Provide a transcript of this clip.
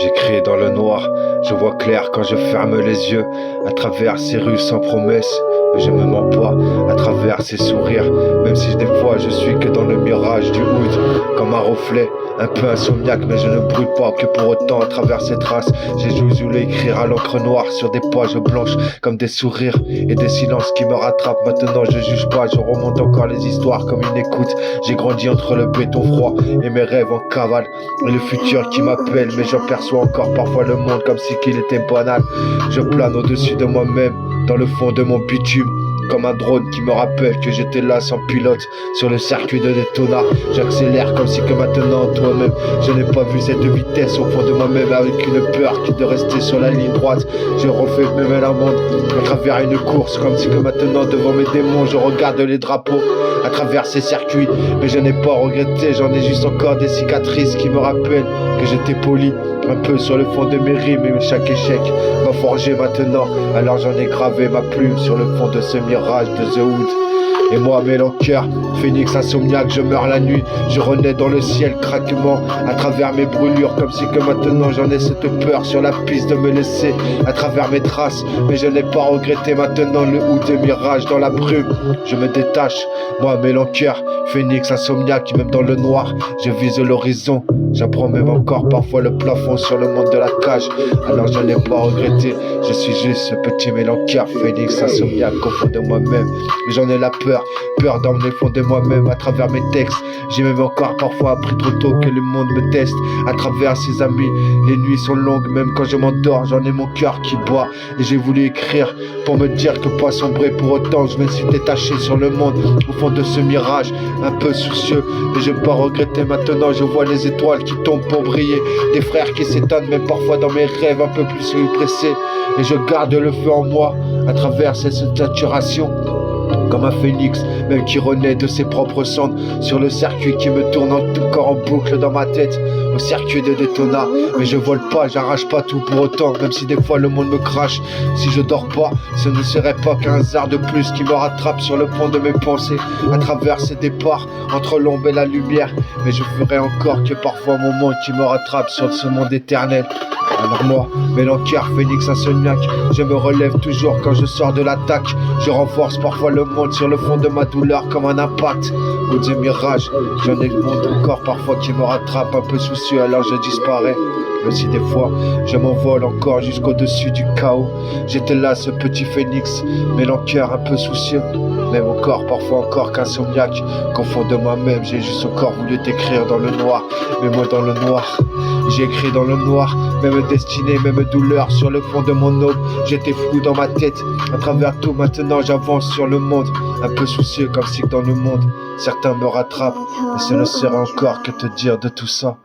J'écris dans le noir, je vois clair quand je ferme les yeux, à travers ces rues sans promesse. Mais je me mens pas, à travers ces sourires, même si des fois je suis que dans le mirage du oud, comme un reflet, un peu insomniaque, mais je ne brûle pas que pour autant à travers ces traces. J'ai voulu écrire à l'encre noire sur des pages blanches, comme des sourires et des silences qui me rattrapent. Maintenant je juge pas, je remonte encore les histoires comme une écoute. J'ai grandi entre le béton froid et mes rêves en cavale, et le futur qui m'appelle, mais j'en perçois encore parfois le monde comme si qu'il était banal. Je plane au-dessus de moi-même, dans le fond de mon bitume, comme un drone qui me rappelle que j'étais là sans pilote sur le circuit de Daytona. J'accélère comme si que maintenant toi-même je n'ai pas vu cette vitesse au fond de moi-même, avec une peur qui de rester sur la ligne droite. Je refais même la monde à travers une course, comme si que maintenant devant mes démons je regarde les drapeaux à travers ces circuits. Mais je n'ai pas regretté, j'en ai juste encore des cicatrices qui me rappellent que j'étais poli un peu sur le fond de mes rimes, et chaque échec m'a forgé maintenant. Alors j'en ai gravé ma plume sur le fond de ce mirage de The Hood. Et moi, mélancoeur, phénix insomniaque, je meurs la nuit, je renais dans le ciel craquement, à travers mes brûlures, comme si que maintenant j'en ai cette peur sur la piste de me laisser à travers mes traces. Mais je n'ai pas regretté maintenant le hood des mirages dans la brume. Je me détache, moi, mélancoeur, phénix insomniaque, même dans le noir, je vise l'horizon. J'apprends même encore parfois le plafond sur le monde de la cage. Alors je n'ai pas regretté, je suis juste ce petit mélancoeur, phénix insomniaque au fond de moi-même. J'en ai la peur dans les fonds de moi-même à travers mes textes. J'ai même encore parfois appris trop tôt que le monde me teste à travers ses amis. Les nuits sont longues, même quand je m'endors, j'en ai mon cœur qui bat. Et j'ai voulu écrire pour me dire que pas sombrer pour autant. Je me suis détaché sur le monde au fond de ce mirage, un peu soucieux. Mais je peux pas regretter maintenant, je vois les étoiles qui tombent pour briller, des frères qui s'étonnent même parfois dans mes rêves un peu plus pressés. Et je garde le feu en moi à travers cette saturation, comme un phénix, même qui renaît de ses propres cendres, sur le circuit qui me tourne encore en boucle dans ma tête, au circuit de Daytona. Mais je vole pas, j'arrache pas tout pour autant, même si des fois le monde me crache. Si je dors pas, ce ne serait pas qu'un hasard de plus qui me rattrape sur le fond de mes pensées, à travers ces départs entre l'ombre et la lumière. Mais je ferai encore que parfois mon monde qui me rattrape sur ce monde éternel. Alors moi, mélancoeur, phénix insomniaque, je me relève toujours quand je sors de l'attaque. Je renforce parfois le monde sur le fond de ma douleur comme un impact ou des mirages. J'en ai le monde encore parfois qui me rattrape, un peu soucieux, alors je disparais. Mais si des fois je m'envole encore jusqu'au-dessus du chaos, j'étais là ce petit phénix, mélancoeur un peu soucieux, même encore parfois encore qu'insomniaque, qu'au fond de moi-même j'ai juste encore voulu t'écrire dans le noir. Mais moi dans le noir, j'ai écrit dans le noir, même destinée, même douleur sur le fond de mon aube. J'étais flou dans ma tête, à travers tout maintenant j'avance sur le monde, un peu soucieux comme si dans le monde certains me rattrapent. Mais ce ne serait encore que te dire de tout ça.